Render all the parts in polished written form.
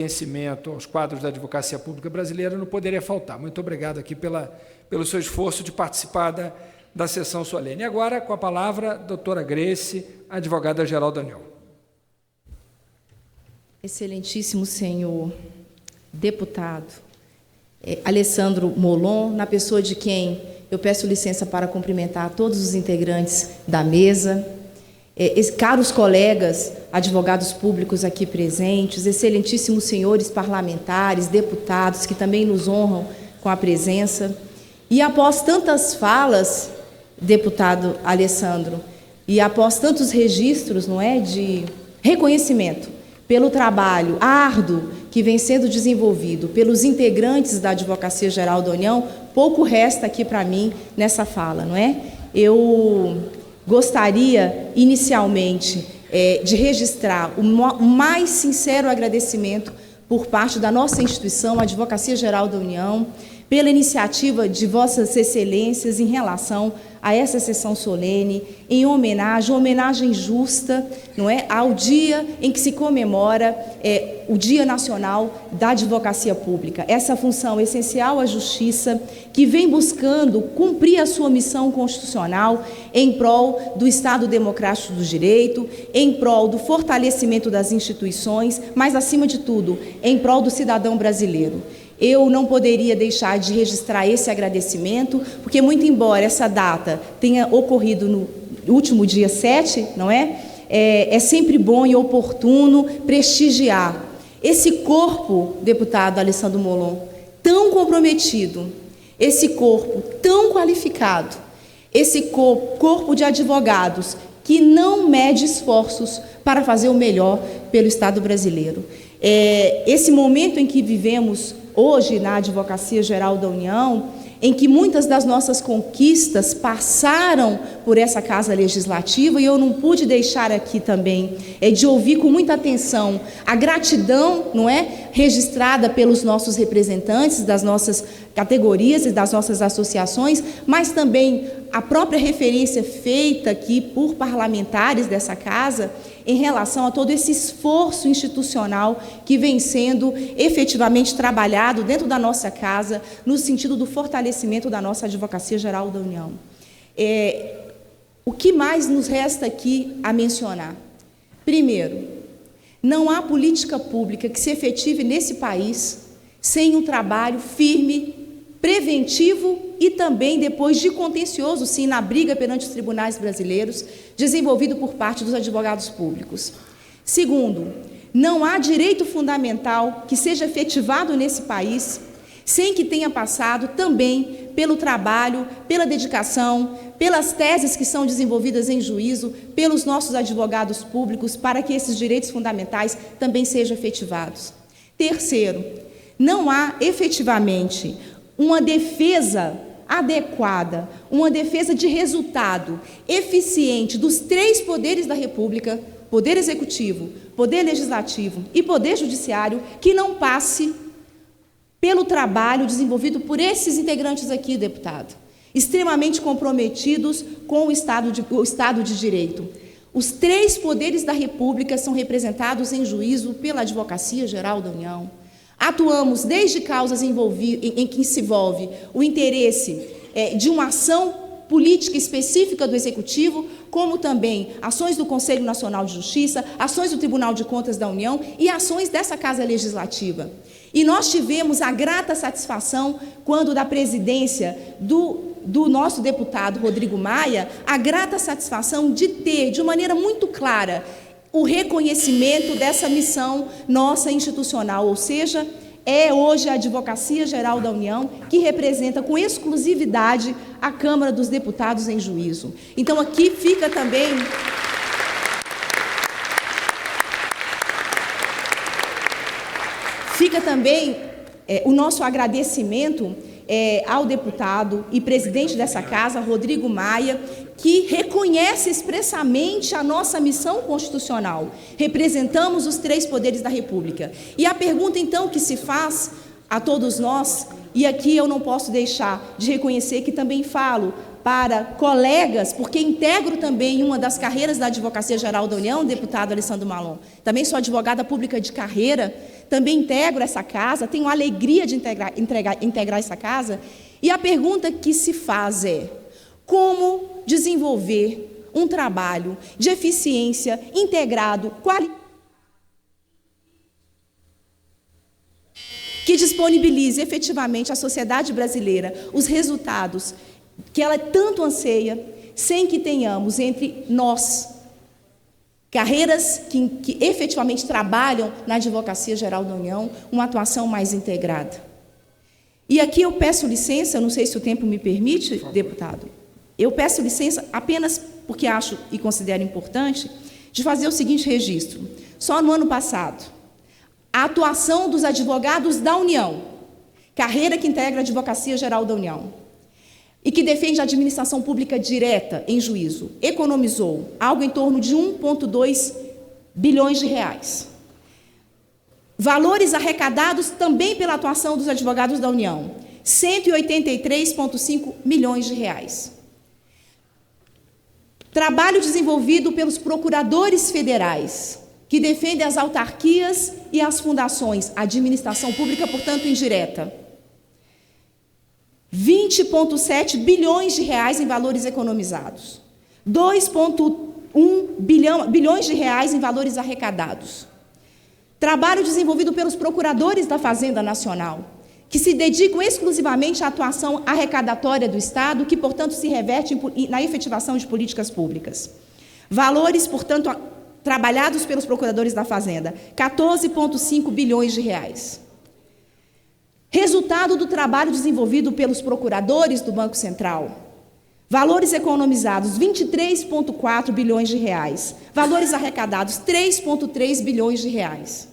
reconhecimento aos quadros da advocacia pública brasileira não poderia faltar. Muito obrigado aqui pelo seu esforço de participar da sessão solene. E agora, com a palavra, a doutora Grace, advogada-geral da União. Excelentíssimo senhor deputado Alessandro Molon, na pessoa de quem eu peço licença para cumprimentar todos os integrantes da mesa, caros colegas, advogados públicos aqui presentes, excelentíssimos senhores parlamentares, deputados, que também nos honram com a presença. E após tantas falas, deputado Alessandro, e após tantos registros, não é, de reconhecimento pelo trabalho árduo que vem sendo desenvolvido pelos integrantes da Advocacia Geral da União, pouco resta aqui para mim nessa fala, não é? Eu gostaria, inicialmente, de registrar o mais sincero agradecimento por parte da nossa instituição, a Advocacia Geral da União, pela iniciativa de Vossas Excelências em relação a essa sessão solene, em homenagem justa, não é, ao dia em que se comemora o Dia Nacional da Advocacia Pública. Essa função essencial à justiça, que vem buscando cumprir a sua missão constitucional em prol do Estado Democrático do Direito, em prol do fortalecimento das instituições, mas, acima de tudo, em prol do cidadão brasileiro. Eu não poderia deixar de registrar esse agradecimento, porque, muito embora essa data tenha ocorrido no último dia 7, não é? É sempre bom e oportuno prestigiar esse corpo, deputado Alessandro Molon, tão comprometido, esse corpo tão qualificado, esse corpo de advogados que não mede esforços para fazer o melhor pelo Estado brasileiro. Esse momento em que vivemos hoje na Advocacia Geral da União, em que muitas das nossas conquistas passaram por essa Casa Legislativa, e eu não pude deixar aqui também de ouvir com muita atenção a gratidão, não é, registrada pelos nossos representantes das nossas categorias e das nossas associações, mas também a própria referência feita aqui por parlamentares dessa casa em relação a todo esse esforço institucional que vem sendo efetivamente trabalhado dentro da nossa casa, no sentido do fortalecimento da nossa Advocacia Geral da União. O que mais nos resta aqui a mencionar? Primeiro, não há política pública que se efetive nesse país sem um trabalho firme, preventivo e também depois de contencioso, sim, na briga perante os tribunais brasileiros, desenvolvido por parte dos advogados públicos. Segundo, não há direito fundamental que seja efetivado nesse país sem que tenha passado também pelo trabalho, pela dedicação, pelas teses que são desenvolvidas em juízo, pelos nossos advogados públicos, para que esses direitos fundamentais também sejam efetivados. Terceiro, não há efetivamente uma defesa adequada, uma defesa de resultado eficiente dos três poderes da República, Poder Executivo, Poder Legislativo e Poder Judiciário, que não passe pelo trabalho desenvolvido por esses integrantes aqui, deputado, extremamente comprometidos com o Estado de Direito. Os três poderes da República são representados em juízo pela Advocacia Geral da União. Atuamos desde causas em que se envolve o interesse de uma ação política específica do Executivo, como também ações do Conselho Nacional de Justiça, ações do Tribunal de Contas da União e ações dessa Casa Legislativa. E nós tivemos a grata satisfação, quando da presidência do nosso deputado Rodrigo Maia, a grata satisfação de ter, de maneira muito clara, o reconhecimento dessa missão nossa institucional, ou seja, é hoje a Advocacia Geral da União que representa com exclusividade a Câmara dos Deputados em juízo. Então, aqui fica também o nosso agradecimento ao deputado e presidente dessa casa, Rodrigo Maia, que reconhece expressamente a nossa missão constitucional. Representamos os três poderes da República. E a pergunta, então, que se faz a todos nós, e aqui eu não posso deixar de reconhecer que também falo para colegas, porque integro também uma das carreiras da Advocacia Geral da União, deputado Alessandro Molon, também sou advogada pública de carreira, também integro essa casa, tenho a alegria de integrar essa casa, e a pergunta que se faz é: como desenvolver um trabalho de eficiência integrado, que disponibilize efetivamente à sociedade brasileira os resultados que ela tanto anseia, sem que tenhamos entre nós carreiras que efetivamente trabalham na Advocacia Geral da União uma atuação mais integrada. E aqui eu peço licença, não sei se o tempo me permite, deputado, eu peço licença apenas porque acho e considero importante de fazer o seguinte registro. Só no ano passado, a atuação dos advogados da União, carreira que integra a Advocacia Geral da União, e que defende a administração pública direta em juízo, economizou algo em torno de 1,2 bilhões de reais. Valores arrecadados também pela atuação dos advogados da União, 183,5 milhões de reais. Trabalho desenvolvido pelos procuradores federais, que defendem as autarquias e as fundações, a administração pública, portanto, indireta. 20,7 bilhões de reais em valores economizados. 2,1 bilhões de reais em valores arrecadados. Trabalho desenvolvido pelos procuradores da Fazenda Nacional, que se dedicam exclusivamente à atuação arrecadatória do Estado, que, portanto, se reverte na efetivação de políticas públicas. Valores, portanto, trabalhados pelos procuradores da Fazenda, 14,5 bilhões de reais. Resultado do trabalho desenvolvido pelos procuradores do Banco Central. Valores economizados, 23,4 bilhões de reais. Valores arrecadados, 3,3 bilhões de reais.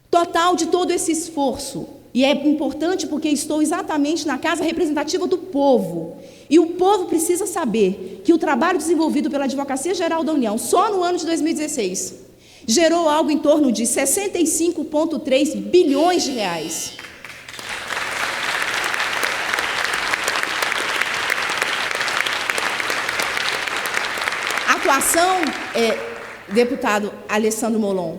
Total de todo esse esforço, e é importante porque estou exatamente na casa representativa do povo, e o povo precisa saber que o trabalho desenvolvido pela Advocacia Geral da União, só no ano de 2016, gerou algo em torno de 65,3 bilhões de reais. Atuação, deputado Alessandro Molon,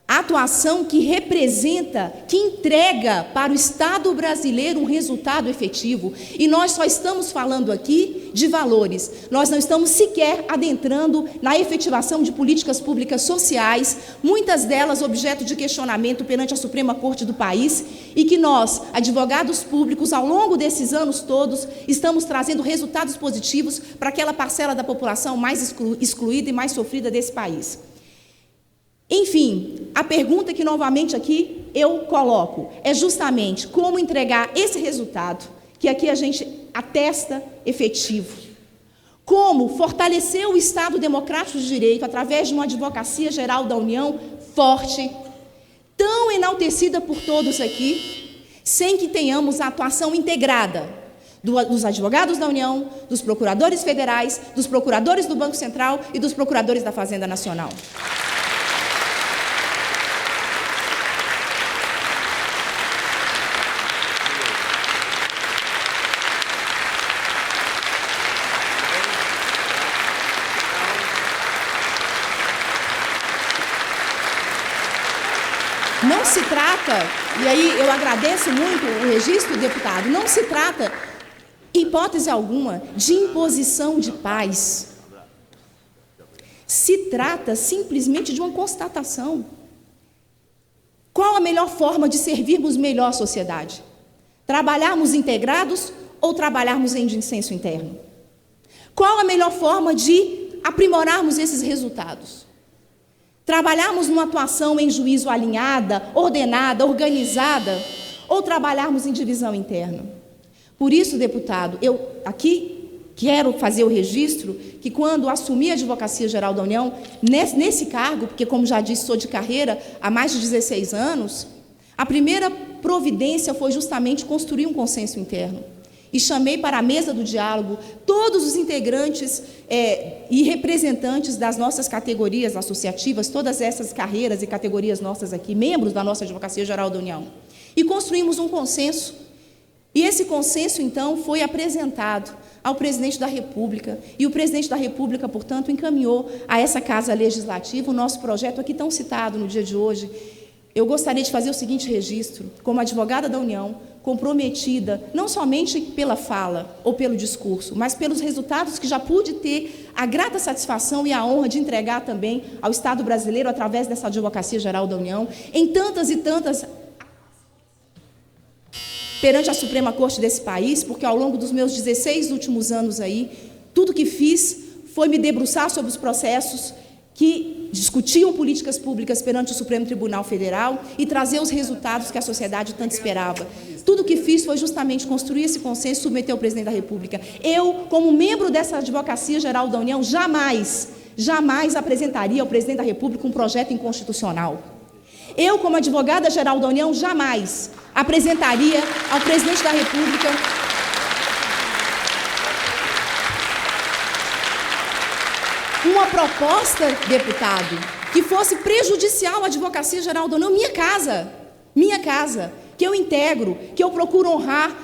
atuação que representa, que entrega para o Estado brasileiro um resultado efetivo. E nós só estamos falando aqui de valores. Nós não estamos sequer adentrando na efetivação de políticas públicas sociais, muitas delas objeto de questionamento perante a Suprema Corte do país, e que nós, advogados públicos, ao longo desses anos todos, estamos trazendo resultados positivos para aquela parcela da população mais excluída e mais sofrida desse país. Enfim, a pergunta que novamente aqui eu coloco é justamente como entregar esse resultado, que aqui a gente atesta efetivo. Como fortalecer o Estado democrático de direito através de uma Advocacia Geral da União forte, tão enaltecida por todos aqui, sem que tenhamos a atuação integrada dos advogados da União, dos procuradores federais, dos procuradores do Banco Central e dos procuradores da Fazenda Nacional. Não se trata, e aí eu agradeço muito o registro, deputado, não se trata, em hipótese alguma, de imposição de paz. Se trata simplesmente de uma constatação. Qual a melhor forma de servirmos melhor a sociedade? Trabalharmos integrados ou trabalharmos em dissenso interno? Qual a melhor forma de aprimorarmos esses resultados? Trabalharmos numa atuação em juízo alinhada, ordenada, organizada, ou trabalharmos em divisão interna? Por isso, deputado, eu aqui quero fazer o registro que quando assumi a Advocacia Geral da União, nesse cargo, porque como já disse, sou de carreira há mais de 16 anos, a primeira providência foi justamente construir um consenso interno. E chamei para a mesa do diálogo todos os integrantes e representantes das nossas categorias associativas, todas essas carreiras e categorias nossas aqui, membros da nossa Advocacia Geral da União. E construímos um consenso. E esse consenso, então, foi apresentado ao presidente da República. E o presidente da República, portanto, encaminhou a essa Casa Legislativa o nosso projeto aqui tão citado no dia de hoje. eu gostaria de fazer o seguinte registro, como advogada da União, comprometida, não somente pela fala ou pelo discurso, mas pelos resultados que já pude ter a grata satisfação e a honra de entregar também ao Estado brasileiro, através dessa Advocacia Geral da União, em tantas e tantas perante a Suprema Corte desse país, porque ao longo dos meus 16 últimos anos aí, tudo que fiz foi me debruçar sobre os processos que discutiam políticas públicas perante o Supremo Tribunal Federal e trazer os resultados que a sociedade tanto esperava. Tudo que fiz foi justamente construir esse consenso e submeter ao Presidente da República. Eu, como membro dessa Advocacia Geral da União, jamais apresentaria ao Presidente da República um projeto inconstitucional. Eu, como advogada-geral da União, jamais apresentaria ao Presidente da República uma proposta, deputado, que fosse prejudicial à Advocacia Geral da União, minha casa, que eu integro, que eu procuro honrar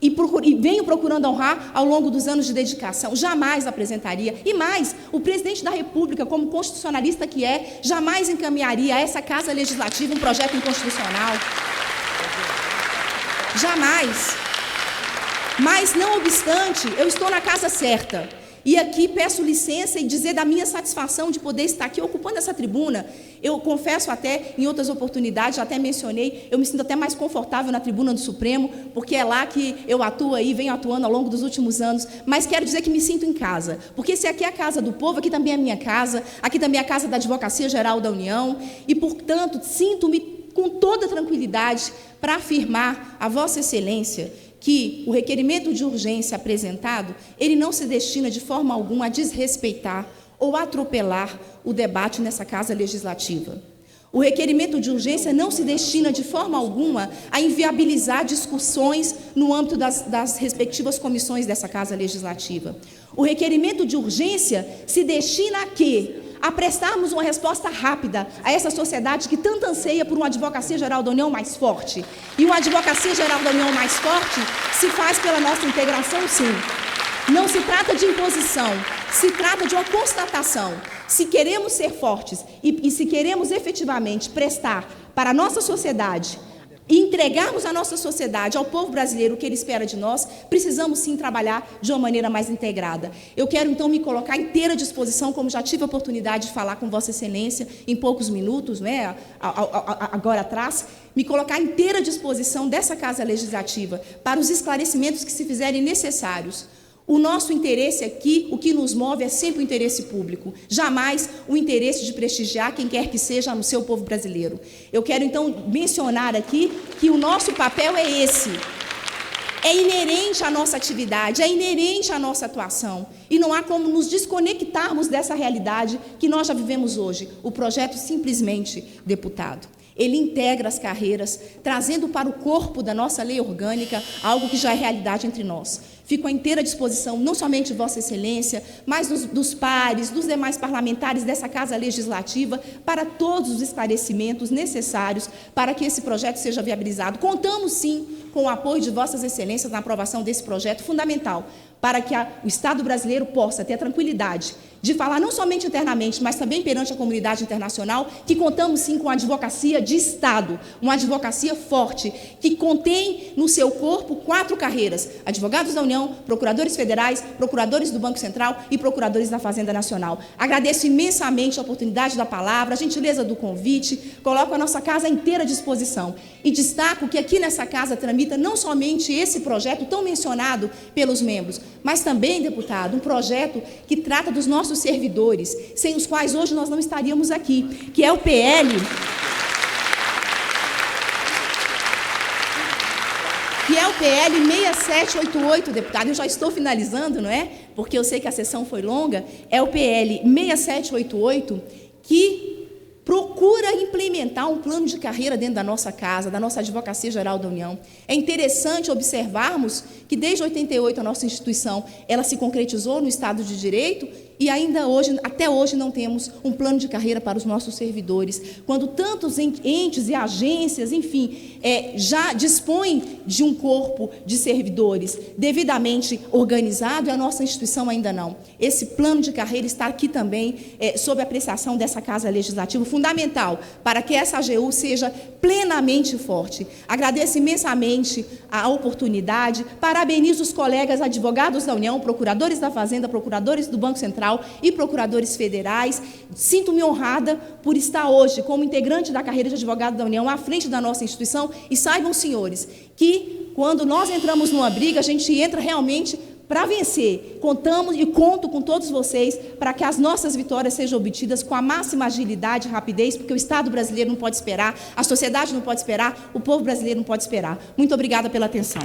e venho procurando honrar ao longo dos anos de dedicação. Jamais apresentaria. E mais, o Presidente da República, como constitucionalista que é, jamais encaminharia a essa Casa Legislativa um projeto inconstitucional. Jamais. Mas, não obstante, eu estou na casa certa. E aqui peço licença e dizer da minha satisfação de poder estar aqui ocupando essa tribuna. Eu confesso até, em outras oportunidades, já até mencionei, eu me sinto até mais confortável na tribuna do Supremo, porque é lá que eu atuo aí, venho atuando ao longo dos últimos anos, mas quero dizer que me sinto em casa, porque se aqui é a casa do povo, aqui também é a minha casa, aqui também é a casa da Advocacia Geral da União, e, portanto, sinto-me com toda tranquilidade para afirmar a Vossa Excelência que o requerimento de urgência apresentado, ele não se destina de forma alguma a desrespeitar ou atropelar o debate nessa Casa Legislativa. O requerimento de urgência não se destina de forma alguma a inviabilizar discussões no âmbito das respectivas comissões dessa Casa Legislativa. O requerimento de urgência se destina a quê? A prestarmos uma resposta rápida a essa sociedade que tanto anseia por uma Advocacia Geral da União mais forte. E uma Advocacia Geral da União mais forte se faz pela nossa integração, sim. Não se trata de imposição, se trata de uma constatação. Se queremos ser fortes e se queremos efetivamente prestar para a nossa sociedade e entregarmos a nossa sociedade, ao povo brasileiro, o que ele espera de nós, precisamos sim trabalhar de uma maneira mais integrada. Eu quero então me colocar à inteira disposição, como já tive a oportunidade de falar com Vossa Excelência em poucos minutos, né, agora atrás, me colocar à inteira disposição dessa Casa Legislativa para os esclarecimentos que se fizerem necessários. O nosso interesse aqui, o que nos move é sempre o interesse público, jamais o interesse de prestigiar quem quer que seja no seu povo brasileiro. Eu quero, então, mencionar aqui que o nosso papel é esse. É inerente à nossa atividade, é inerente à nossa atuação. E não há como nos desconectarmos dessa realidade que nós já vivemos hoje. O projeto, simplesmente, deputado, ele integra as carreiras, trazendo para o corpo da nossa lei orgânica algo que já é realidade entre nós. Fico à inteira disposição, não somente de Vossa Excelência, mas dos pares, dos demais parlamentares dessa Casa Legislativa, para todos os esclarecimentos necessários para que esse projeto seja viabilizado. Contamos, sim, com o apoio de Vossas Excelências na aprovação desse projeto fundamental, para que o Estado brasileiro possa ter a tranquilidade de falar não somente internamente, mas também perante a comunidade internacional, que contamos sim com a advocacia de Estado, uma advocacia forte, que contém no seu corpo 4 carreiras: advogados da União, procuradores federais, procuradores do Banco Central e procuradores da Fazenda Nacional. Agradeço imensamente a oportunidade da palavra, a gentileza do convite, coloco a nossa casa inteira à disposição e destaco que aqui nessa casa tramita não somente esse projeto tão mencionado pelos membros, mas também, deputado, um projeto que trata dos nossos servidores, sem os quais hoje nós não estaríamos aqui, que é o PL... que é o PL 6788, deputado. Eu já estou finalizando, não é? Porque eu sei que a sessão foi longa. É o PL 6788, que procura implementar um plano de carreira dentro da nossa casa, da nossa Advocacia Geral da União. É interessante observarmos que, desde 88, a nossa instituição ela se concretizou no Estado de Direito e ainda hoje, até hoje, não temos um plano de carreira para os nossos servidores. Quando tantos entes e agências, enfim, já dispõem de um corpo de servidores devidamente organizado, e a nossa instituição ainda não. Esse plano de carreira está aqui também, sob a apreciação dessa Casa Legislativa, fundamental fundamental para que essa AGU seja plenamente forte. Agradeço imensamente a oportunidade, parabenizo os colegas advogados da União, procuradores da Fazenda, procuradores do Banco Central e procuradores federais. Sinto-me honrada por estar hoje como integrante da carreira de advogado da União à frente da nossa instituição, e saibam, senhores, que quando nós entramos numa briga, a gente entra realmente para vencer. Contamos e conto com todos vocês para que as nossas vitórias sejam obtidas com a máxima agilidade e rapidez, porque o Estado brasileiro não pode esperar, a sociedade não pode esperar, o povo brasileiro não pode esperar. Muito obrigada pela atenção.